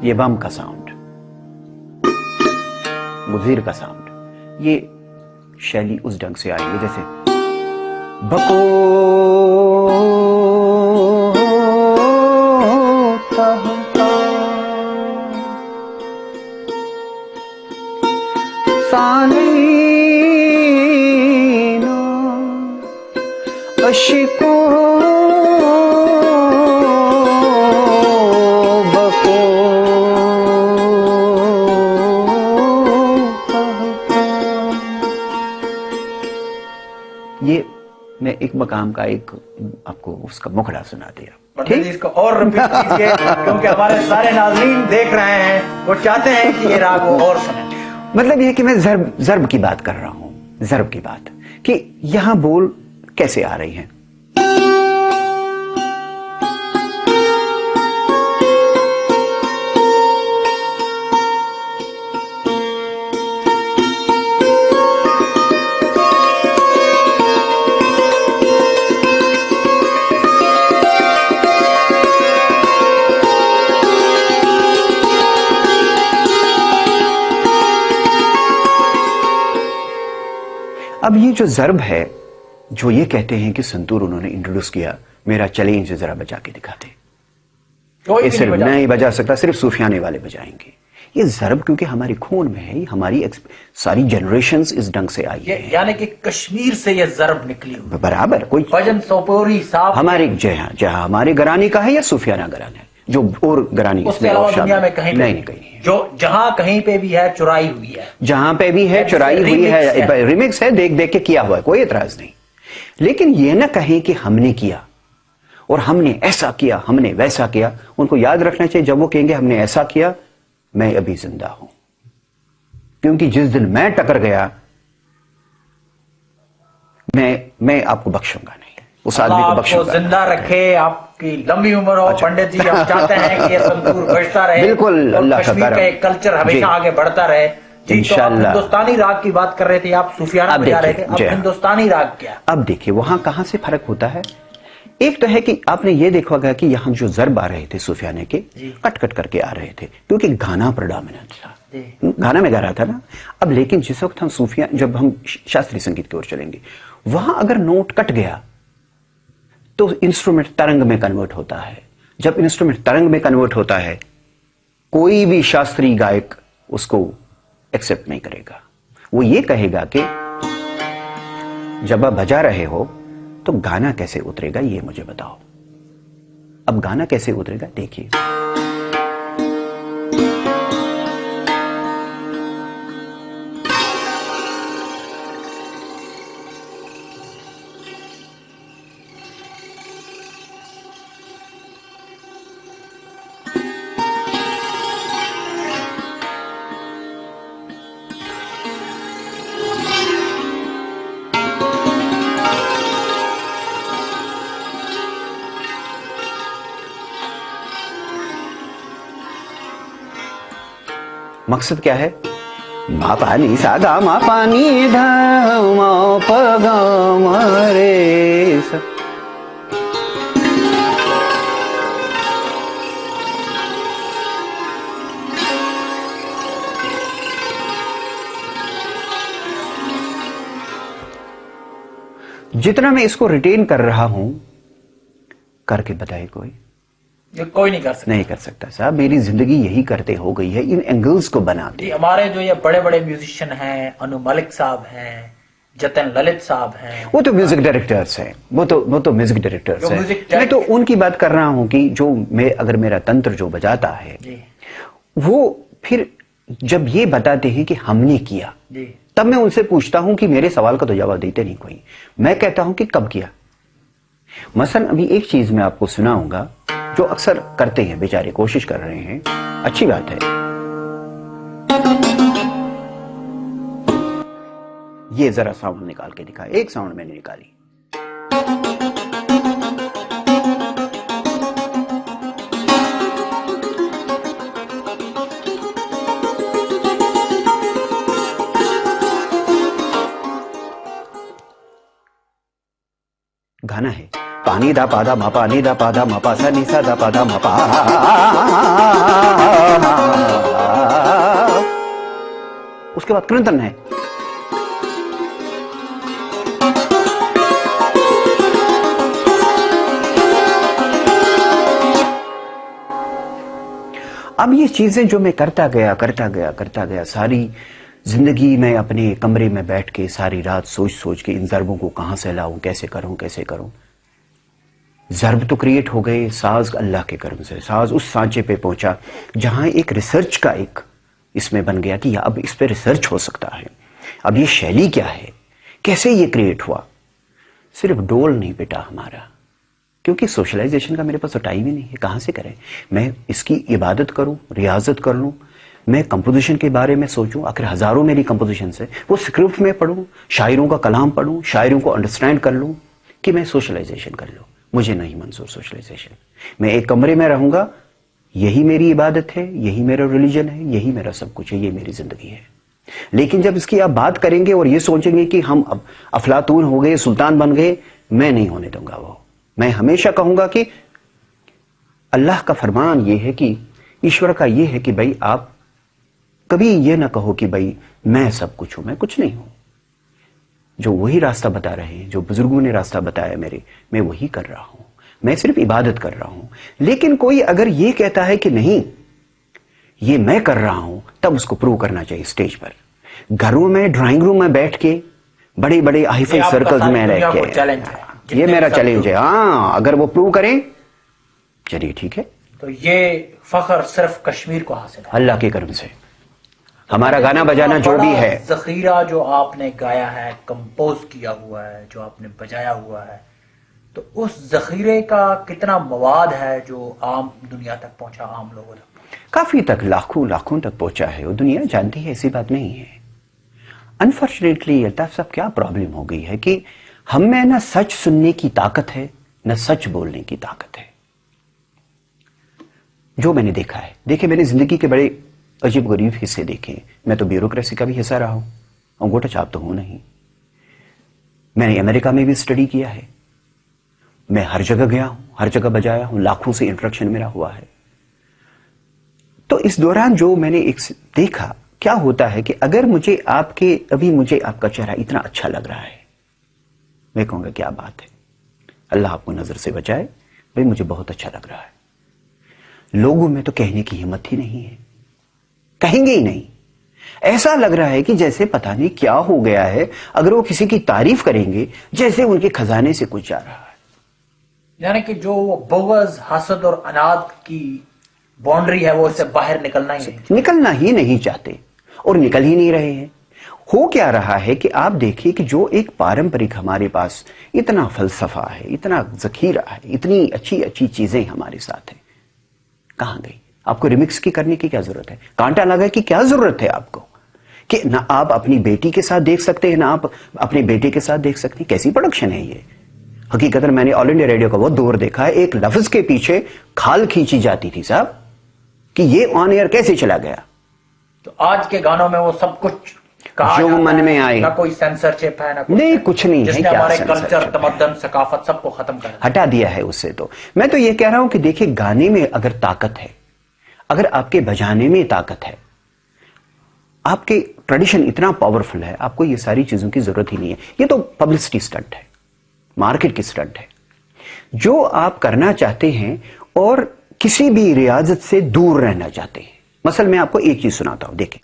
ये बम का साउंड, मुजीर का साउंड, ये शैली उस ढंग से आएगी जैसे बको सालीना अशिको बको। ये मैं एक मकाम का एक आपको उसका मुखड़ा सुना दिया, ठीक? इसको और रिपीट कीजिए क्योंकि हमारे सारे नाज़रीन देख रहे हैं, वो चाहते हैं कि ये राग वो और सुने। मतलब ये कि मैं ज़र्ब की बात कर रहा हूं, ज़र्ब की बात, कि यहां बोल कैसे आ रही हैं। अब ये जो ज़र्ब है, जो ये कहते हैं कि संतूर उन्होंने इंट्रोड्यूस किया, मेरा चैलेंज जरा बजा के दिखाते। ये सिर्फ नहीं बजा सकता, सिर्फ सूफियाने वाले बजाएंगे। ये ज़र्ब क्योंकि हमारे खून में है, हमारी सारी जनरेशंस इस ढंग से आई है। यानी कि कश्मीर से ये ज़र्ब निकली हुई बराबर। कोई भजन सोपोरी साहब हमारे जहाँ हमारे घराने का है या सूफियाना घराना है, जो और घरानी उसके अलावा दुनिया में कहीं नहीं कहीं जो जहां कहीं पे भी है चुराई हुई है, जहां पे भी है चुराई हुई है, रिमिक्स है, देख देख के किया हुआ है, कोई एतराज नहीं। लेकिन ये ना कहें कि हमने किया और हमने ऐसा किया, हमने वैसा किया। उनको याद रखना चाहिए जब वो कहेंगे हमने ऐसा किया, मैं अभी जिंदा हूं, क्योंकि जिस दिन मैं टकर गया मैं आपको बख्शूंगा नहीं, उस आदमी को बख्शूंगा। जिंदा रखे, आपकी लंबी उम्र हो। अच्छा। पंडित जी आप चाहते हैं कि ये संतूर बजता रहे, बिल्कुल, अल्लाह का कश्मीर का एक कल्चर हमेशा आगे बढ़ता रहे। जी, तो आप हिंदुस्तानी राग की बात कर रहे थे, आप सूफियाना बजा रहे थे, अब हिंदुस्तानी राग क्या? अब देखिए वहां कहां से फर्क होता है। एक तो है कि आपने ये देखा गया कि यहाँ जो ज़र्ब आ रहे थे सूफियाने के, कट कट करके आ रहे थे, क्योंकि गाना प्रेडोमिनेंट था, गाना में गा रहा था ना। अब लेकिन जिस वक्त हम सूफिया, जब हम शास्त्रीय संगीत की ओर चलेंगे, वहां अगर नोट कट गया तो इंस्ट्रूमेंट तरंग में कन्वर्ट होता है। जब इंस्ट्रूमेंट तरंग में कन्वर्ट होता है, कोई भी शास्त्रीय गायक उसको एक्सेप्ट नहीं करेगा। वो ये कहेगा कि जब आप बजा रहे हो तो गाना कैसे उतरेगा, ये मुझे बताओ। अब गाना कैसे उतरेगा देखिए। मकसद क्या है? मा पानी सा गा मा पानी धा मा प गा मा रे सा। जितना मैं इसको रिटेन कर रहा हूं, करके बताए कोई नहीं कर सकता। नहीं कर सकता साहब, मेरी जिंदगी यही करते हो गई है, इन एंगल्स को बनाते। हमारे जो ये बड़े बड़े म्यूजिशियन हैं, अनु मलिक साहब हैं, जतन ललित साहब हैं, वो तो म्यूजिक डायरेक्टर्स हैं, वो तो म्यूजिक डायरेक्टर्स हैं। मैं तो उनकी बात कर रहा हूं कि जो अगर मेरा तंत्र जो बजाता है, वो फिर जब ये बताते हैं कि हमने किया, तब मैं उनसे पूछता हूं कि मेरे सवाल का तो जवाब देते नहीं कोई। मैं कहता हूं कि कब किया। मसलन अभी एक चीज मैं आपको सुनाऊंगा जो अक्सर करते हैं बेचारे, कोशिश कर रहे हैं, अच्छी बात है। ये जरा साउंड निकाल के दिखा, एक साउंड मैंने निकाली। गाना है पानी दा पादा मा पा नी दा पादा मा पा सा नी सा दा पादा मा पा। उसके बाद क्रंदन है। अब ये चीजें जो मैं करता गया सारी जिंदगी में अपने कमरे में बैठ के सारी रात सोच सोच के इन ज़रबों को कहां से लाऊं, कैसे करूं। ज़रब तो क्रिएट हो गए, साज अल्लाह के करम से साज उस सांचे पे पहुंचा जहां एक रिसर्च का एक इसमें बन गया कि अब इस पे रिसर्च हो सकता है। अब ये शैली क्या है, कैसे ये क्रिएट हुआ। सिर्फ डोल नहीं बेटा हमारा, क्योंकि सोशलाइजेशन का मेरे पास तो टाइम ही नहीं है, कहां से करें। मैं इसकी इबादत करूं, रियाजत कर लूं, मैं कंपोजिशन के बारे में सोचूं, आखिर हजारों मेरी कंपोजिशन है, वो स्क्रिप्ट में पढ़ूं, शायरों का कलाम पढ़ूं, शायरों को अंडरस्टैंड कर लूं कि मैं सोशलाइजेशन कर लूं। मुझे नहीं मंजूर सोशलाइजेशन। मैं एक कमरे में रहूंगा, यही मेरी इबादत है, यही मेरा रिलीजन है, यही मेरा सब कुछ है, ये मेरी जिंदगी है। लेकिन जब इसकी आप बात करेंगे और ये सोचेंगे कि हम अब अफलातून हो गए, सुल्तान बन गए, मैं नहीं होने दूंगा वो। मैं हमेशा कहूंगा कि अल्लाह का फरमान यह है कि ईश्वर का यह है कि भाई आप कभी यह ना कहो कि भाई मैं सब कुछ हूं, मैं कुछ नहीं हूं। जो वही रास्ता बता रहे हैं, जो बुजुर्गों ने रास्ता बताया मेरे, मैं वही कर रहा हूं। मैं सिर्फ इबादत कर रहा हूं। लेकिन कोई अगर यह कहता है कि नहीं ये मैं कर रहा हूं, तब उसको प्रूव करना चाहिए स्टेज पर। घरों में, ड्राइंग रूम में बैठ के, बड़े बड़े हाईफाई सर्कल्स में रह के, ये मेरा चैलेंज है। हाँ, अगर वो प्रूव करें, चलिए ठीक है। तो ये फख्र सिर्फ कश्मीर को हासिल है अल्लाह के करम से। हमारा गाना बजाना जो भी है, जखीरा जो आपने गाया है, कंपोज किया हुआ है, जो आपने बजाया हुआ है, तो उस जखीरे का कितना मवाद है जो आम दुनिया तक पहुंचा, आम लोगों तक? काफी तक, लाखों तक पहुंचा है। वो दुनिया जानती है, ऐसी बात नहीं है। अनफॉर्चुनेटली अल्ताफ साहब क्या प्रॉब्लम हो गई है कि हम में न सच सुनने की ताकत है, न सच बोलने की ताकत है। जो मैंने देखा है, देखे मैंने जिंदगी के बड़े अजीब गरीब हिस्से देखे। मैं तो ब्यूरोक्रेसी का भी हिस्सा रहा हूं, अंगूठा छाप तो हूं नहीं। मैंने अमेरिका में भी स्टडी किया है, मैं हर जगह गया हूं, हर जगह बजाया हूं, लाखों से इंटरेक्शन मेरा हुआ है। तो इस दौरान जो मैंने एक देखा, क्या होता है कि अगर मुझे आपका चेहरा इतना अच्छा लग रहा है, मैं कहूंगा क्या बात है, अल्लाह आपको नजर से बचाए, भाई मुझे बहुत अच्छा लग रहा है। लोगों में तो कहने की हिम्मत ही नहीं है, कहेंगे ही नहीं। ऐसा लग रहा है कि जैसे पता नहीं क्या हो गया है, अगर वो किसी की तारीफ करेंगे जैसे उनके खजाने से कुछ जा रहा है। यानी कि जो वो बुग़्ज़, हसद और अनाद की बाउंड्री है, वो इससे बाहर निकलना ही नहीं चाहते और निकल ही नहीं रहे हैं। हो क्या रहा है कि आप देखिए कि जो एक पारंपरिक हमारे पास इतना फलसफा है, इतना जखीरा है, इतनी अच्छी अच्छी चीजें हमारे साथ है, कहां गई? आपको रिमिक्स की करने की क्या जरूरत है? कांटा लगा की क्या जरूरत है आपको? कि ना आप अपनी बेटी के साथ देख सकते हैं, ना आप अपने बेटे के साथ देख सकते हैं। कैसी प्रोडक्शन है ये? हकीकत मैंने ऑल इंडिया रेडियो का वो दौर देखा है, एक लफ्ज के पीछे खाल खींची जाती थी साहब, कि ये ऑन एयर कैसे चला गया। तो आज के गानों में वो सब कुछ जो मन में आए, ना कोई सेंसरशिप है, ना कुछ नहीं, कुछ नहीं है। क्या हमारे कल्चर, तमद्दन, सकाफत सबको खत्म कर हटा दिया है उससे। तो मैं तो ये कह रहा हूं कि देखिए, गाने में अगर ताकत है, अगर आपके बजाने में ताकत है, आपके ट्रेडिशन इतना पावरफुल है, आपको ये सारी चीजों की जरूरत ही नहीं है। ये तो पब्लिसिटी स्टंट है, मार्केट की स्टंट है। जो आप करना चाहते हैं और किसी भी रियाजत से दूर रहना चाहते हैं, मसल मैं आपको एक चीज सुनाता हूं, देखें।